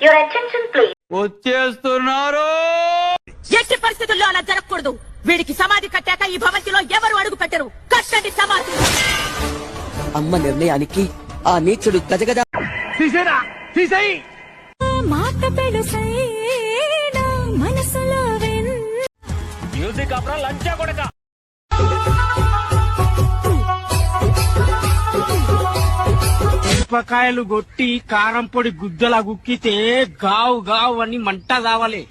Your attention please. వచ్చేస్తున్నారు. ఎట్టి పరిస్థితుల్లో అలా జరగకూడదు. వీడికి సమాధి కట్టాక ఈ భవంతిలో ఎవరు అడుగు పెట్టరు. కట్టండి సమాధి. అమ్మ నిర్ణయానికి ఆ నీచుడు గజగజ తీసేరా, తీసేయి. మాట పెడుసైనా మనసులో మ్యూజిక్ అప్రా లంచా కొడక. మిరపకాయలు కొట్టి కారం పొడి గుద్దలా గుక్కితే గావు గావు అని మంట కావాలి.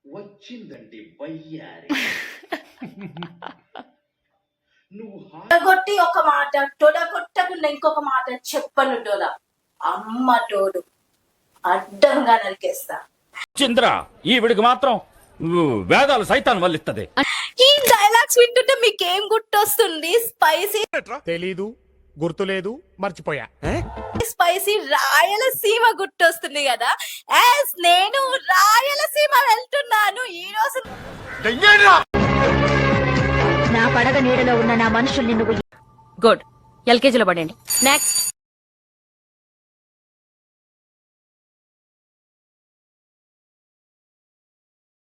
వచ్చిందండి వయ్యారి. తొడగొట్టి ఒక మాట, తొడగొట్టకుండా ఇంకొక మాట చెప్పను డోలా. అమ్మ తోడు అడ్డంగా నరికేస్తా. చంద్ర ఈవిడికి మాత్రం వేదాలు సైతాన్ వల్లిస్తది. ఈ డైలాగ్స్ వింటుంటే మీకేం గుర్తొస్తుంది? స్పైసీ తెలీదు, గుర్తులేదు, మర్చిపోయా. స్పైసీ రాయలసీమ గుర్తొస్తుంది కదా. నేను రాయలసీమ వెళ్తున్నాను ఈ రోజు. నా పడగ నీడలో ఉన్న నా మనుషుల్ని నువ్వు గుడ్. ఎల్కేజీలో పడండి. నెక్స్ట్